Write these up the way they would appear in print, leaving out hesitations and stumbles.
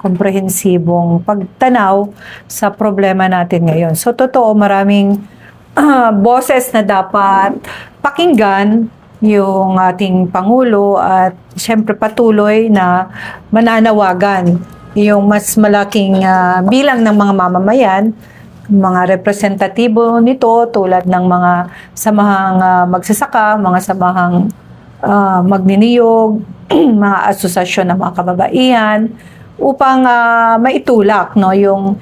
komprehensibong pagtanaw sa problema natin ngayon. So, totoo, maraming boses na dapat pakinggan yung ating Pangulo at siyempre patuloy na mananawagan yung mas malaking bilang ng mga mamamayan, mga representatibo nito tulad ng mga samahang magsasaka, mga samahang magniniyog, mga asosasyon ng mga kababaihan upang maitulak yung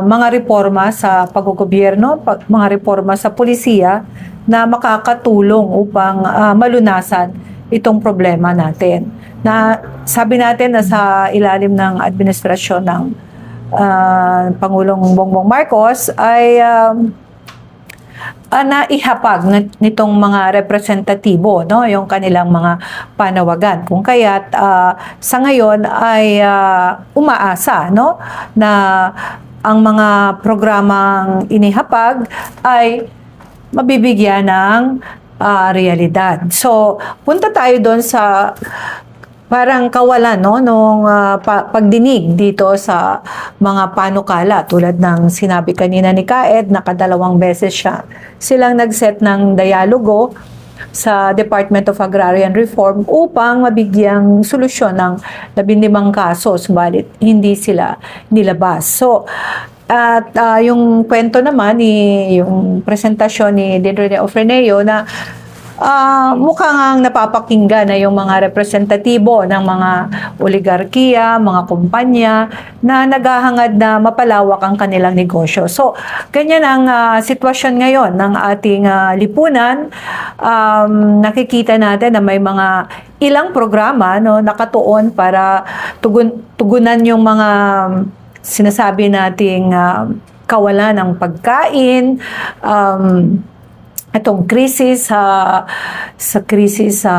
mga reforma sa paggogobyerno, mga reforma sa pulisya na makakatulong upang malunasan itong problema natin. Na sabi natin na sa ilalim ng administrasyon ng Pangulong Bongbong Marcos ay naihapag nitong mga representatibo, no, yung kanilang mga panawagan. Kung kaya't sa ngayon ay umaasa, no, na ang mga programang inihapag ay mabibigyan ng realidad. So, punta tayo doon sa parang kawalan, no, nung pagdinig dito sa mga panukala tulad ng sinabi kanina ni Kaed, nakadalawang beses silang nag-set ng dialogo sa Department of Agrarian Reform upang mabigyang solusyon ng 15 kaso, subalit hindi sila nilabas. So, at yung kwento naman yung presentasyon ni Dindrene Ofreneo na mukhang napapakinggan na yung mga representatibo ng mga oligarkiya, mga kumpanya na naghahangad na mapalawak ang kanilang negosyo. So, ganyan ang sitwasyon ngayon ng ating lipunan. Nakikita natin na may mga ilang programa, no, nakatuon para tugunan yung mga sinasabi nating kawalan ng pagkain, itong krisis sa krisis sa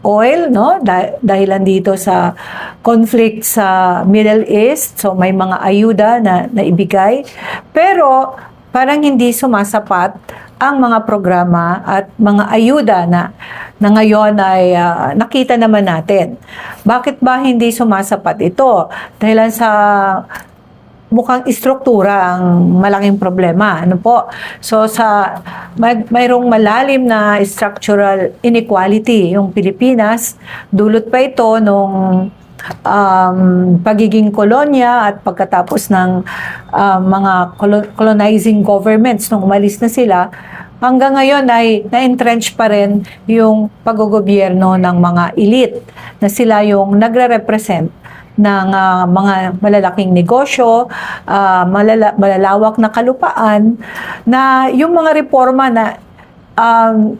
oil, no, dahilan dito sa conflict sa Middle East. So may mga ayuda na naibigay, pero parang hindi sumasapat ang mga programa at mga ayuda na ngayon ay nakita naman natin. Bakit ba hindi sumasapat ito? Dahil sa mukhang istruktura ang malaking problema. Ano po? So, mayroong malalim na structural inequality yung Pilipinas. Dulot pa ito nung pagiging kolonya at pagkatapos ng mga colonizing governments nung umalis na sila, hanggang ngayon ay na-entrench pa rin yung paggogobyerno ng mga elite na sila yung nagre-represent ng mga malalaking negosyo, malalawak na kalupaan, na yung mga reforma na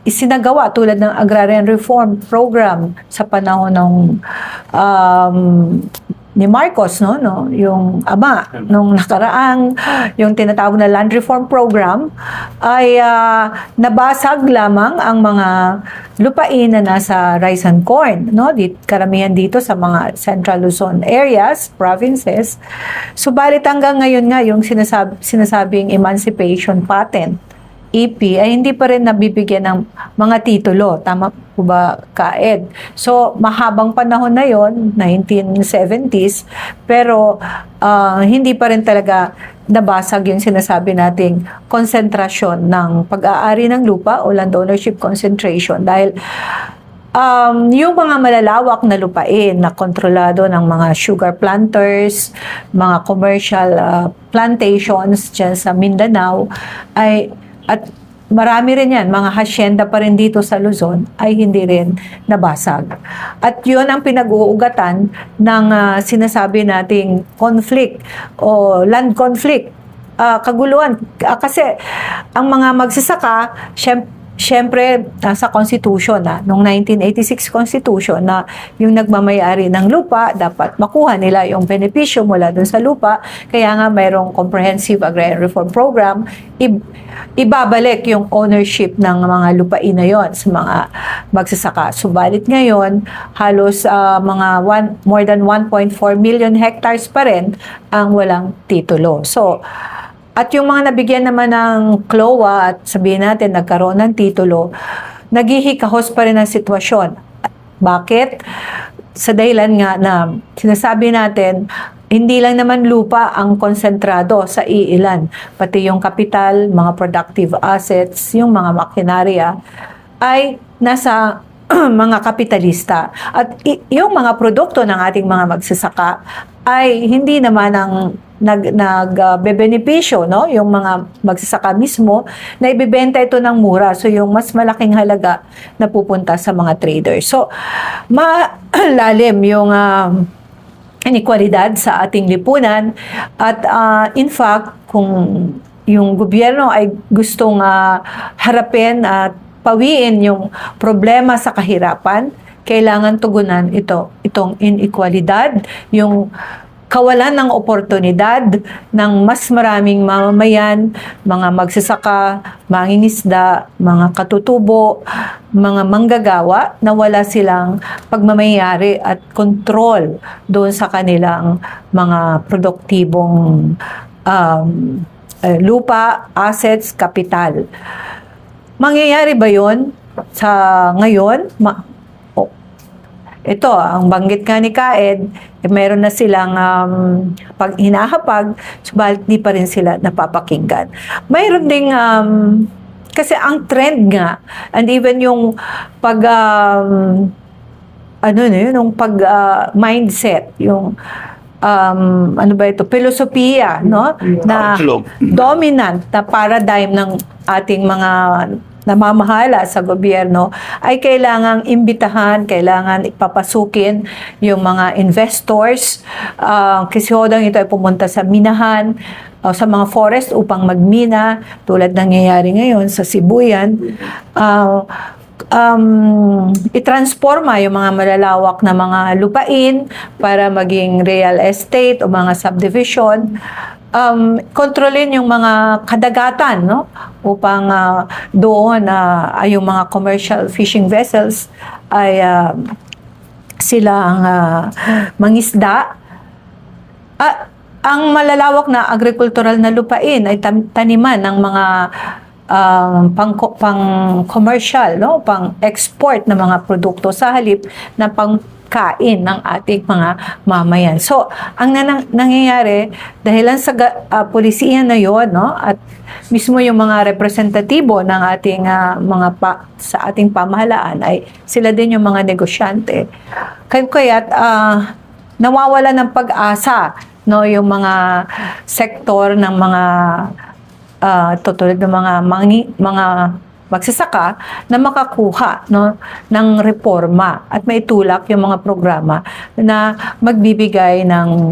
isinagawa tulad ng Agrarian Reform Program sa panahon ng ni Marcos, no, yung ama nung nakaraang yung tinatawag na Land Reform Program ay nabasag lamang ang mga lupain na nasa rice and corn, no, karamihan dito sa mga Central Luzon areas, provinces. Subalit hanggang ngayon nga yung sinasabing emancipation patent, EP, ay hindi pa rin nabibigyan ng mga titulo. Tama po ba, Kaed? So, mahabang panahon na yon, 1970s, pero hindi pa rin talaga nabasag yung sinasabi nating konsentrasyon ng pag-aari ng lupa o land ownership concentration. Dahil yung mga malalawak na lupain na kontrolado ng mga sugar planters, mga commercial plantations dyan sa Mindanao, at marami rin yan, mga hacienda pa rin dito sa Luzon, ay hindi rin nabasag. At yun ang pinag-uugatan ng sinasabi nating conflict o land conflict, kaguluhan. Kasi ang mga magsasaka, Siyempre, sa Constitution, noong 1986 Constitution, na yung nagmamayari ng lupa, dapat makuha nila yung benepisyo mula dun sa lupa. Kaya nga mayroong Comprehensive Agrarian Reform Program, ibabalik yung ownership ng mga lupain na yon sa mga magsasaka. Subalit ngayon, halos more than 1.4 million hectares pa rin ang walang titulo. So, at yung mga nabigyan naman ng CLOA at sabihin natin nagkaroon ng titulo, naghihikahos pa rin ang sitwasyon. Bakit? sa dahilan nga na sinasabi natin, hindi lang naman lupa ang konsentrado sa iilan, pati yung kapital, mga productive assets, yung mga makinarya ay nasa mga kapitalista. At yung mga produkto ng ating mga magsasaka ay hindi naman ang nagbebenepisyo, no? Yung mga magsasaka mismo na ibebenta ito ng mura. So yung mas malaking halaga na pupunta sa mga traders. So malalim yung inequalidad sa ating lipunan at in fact kung yung gobyerno ay gustong harapin at pawiin yung problema sa kahirapan, kailangan tugunan itong inequalidad, yung kawalan ng oportunidad ng mas maraming mamamayan, mga magsasaka, mangingisda, mga katutubo, mga manggagawa na wala silang pagmamayari at kontrol doon sa kanilang mga produktibong lupa, assets, kapital. Mangyayari ba yun sa ngayon? Ito, ang banggit nga ni Kaed, meron na silang pag hinahapag, subalit di pa rin sila napapakinggan. Mayroon ding, kasi ang trend nga, and even yung pag, yung pag mindset, yung ano ba ito, filosofiya, no? Na dominant na paradigm ng ating mga namamahala sa gobyerno ay kailangang imbitahan, kailangan ipapasukin yung mga investors. Kasi hodang ito ay pumunta sa minahan, sa mga forest upang magmina, tulad nangyayari ngayon sa Sibuyan. I-transforma yung mga malalawak na mga lupain para maging real estate o mga subdivision. Kontrolin yung mga kadagatan, no? Upang doon yung mga commercial fishing vessels ay sila ang mangisda. Ang malalawak na agricultural na lupain ay taniman ng mga pang-commercial, no? Pang-export na mga produkto sa halip na pangkain ng ating mga mamayan. So, ang nangyayari, dahilan sa pulisiyan na yon, no? At mismo yung mga representatibo ng ating sa ating pamahalaan ay sila din yung mga negosyante. Kaya't nawawala ng pag-asa, no? Yung mga sektor ng mga tutulad ng mga magsasaka na makakuha, no, ng reforma at maitulak yung mga programa na magbibigay ng